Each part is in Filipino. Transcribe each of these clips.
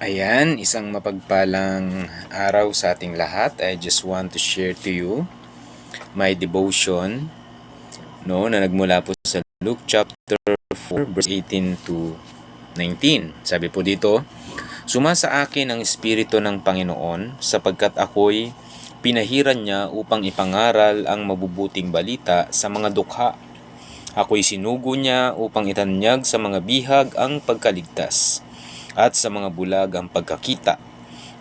Ayan, isang mapagpalang araw sa ating lahat. I just want to share to you my devotion na nagmula po sa Luke chapter 4 verse 18 to 19. Sabi po dito, "Sumasa akin ang Espiritu ng Panginoon sapagkat ako'y pinahiran niya upang ipangaral ang mabubuting balita sa mga dukha. Ako'y sinugo niya upang itanyag sa mga bihag ang pagkaligtas at sa mga bulag ang pagkakita,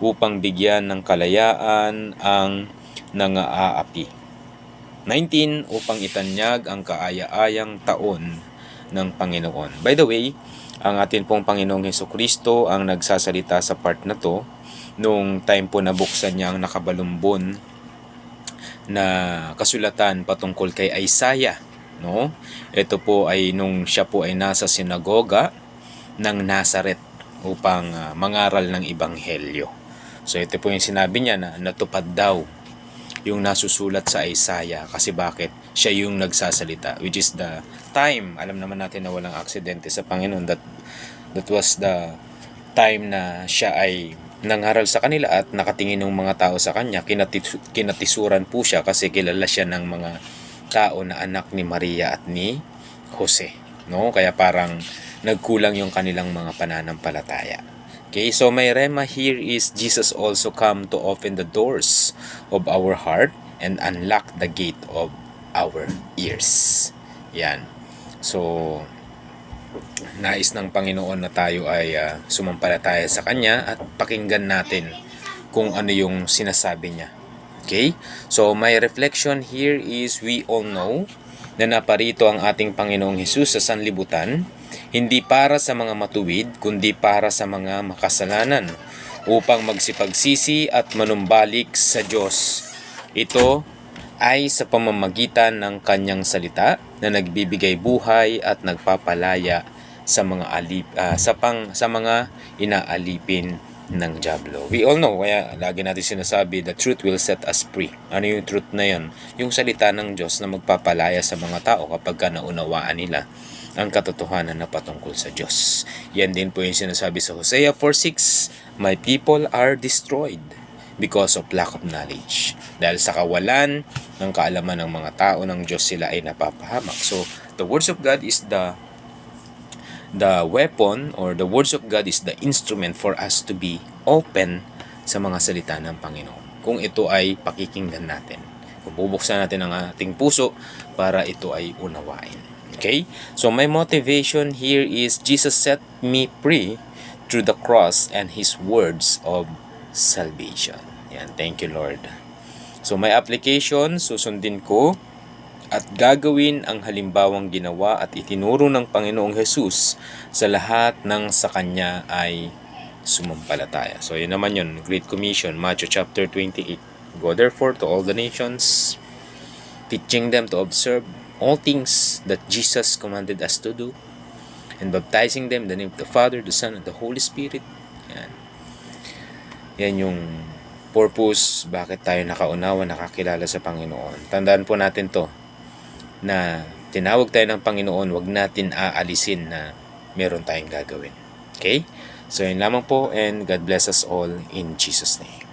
upang bigyan ng kalayaan ang nangaapi. 19, upang itanyag ang kaaya-ayang taon ng Panginoon." By the way, ang atin pong Panginoong Hesukristo ang nagsasalita sa part na to nung time po nabuksan niya ang nakabalumbon na kasulatan patungkol kay Isaiah. No? Ito po ay nung siya po ay nasa sinagoga ng Nazareth upang mangaral ng ebanghelyo. So ito po yung sinabi niya na natupad daw yung nasusulat sa Isaiah. Kasi bakit? Siya yung nagsasalita, which is the time. Alam naman natin na walang aksidente sa Panginoon. That was the time na siya ay nangaral sa kanila at nakatingin ng mga tao sa kanya. Kinatisuran po siya kasi kilala siya ng mga tao na anak ni Maria at ni Jose. No? Kaya parang nagkulang yung kanilang mga pananampalataya. Okay, so my rema here is Jesus also come to open the doors of our heart and unlock the gate of our ears. Yan. So, nais ng Panginoon na tayo ay sumampalataya sa Kanya at pakinggan natin kung ano yung sinasabi niya. Okay? So, my reflection here is we all know na naparito ang ating Panginoong Hesus sa sanlibutan, hindi para sa mga matuwid, kundi para sa mga makasalanan, upang magsipagsisi at manumbalik sa Diyos. Ito ay sa pamamagitan ng kanyang salita na nagbibigay buhay at nagpapalaya sa mga inaalipin ng dyablo. We all know, kaya lagi natin sinasabi, the truth will set us free. Ano yung truth na yun? Yung salita ng Diyos na magpapalaya sa mga tao kapag naunawaan nila ang katotohanan na patungkol sa Diyos. Yan din po yung sinasabi sa Hosea 4:6, "My people are destroyed because of lack of knowledge." Dahil sa kawalan ng kaalaman ng mga tao ng Diyos, sila ay napapahamak. So, the words of God is the weapon, or the words of God is the instrument for us to be open sa mga salita ng Panginoon. Kung ito ay pakikinggan natin, kung bubuksan natin ang ating puso para ito ay unawain. Okay? So my motivation here is Jesus set me free through the cross and His words of salvation. Yan, thank you Lord. So my application, susundin ko at gagawin ang halimbawang ginawa at itinuro ng Panginoong Hesus sa lahat ng sa Kanya ay sumampalataya. So yun naman yun, Great Commission, Matthew chapter 28. "Go therefore to all the nations, teaching them to observe all things that Jesus commanded us to do, and baptizing them in the name of the Father, the Son, and the Holy Spirit." Yan. Yan yung purpose bakit tayo nakaunawa, nakakilala sa Panginoon. Tandaan po natin to, na tinawag tayo ng Panginoon, wag natin aalisin na meron tayong gagawin. Okay? So yun lamang po, and God bless us all in Jesus' name.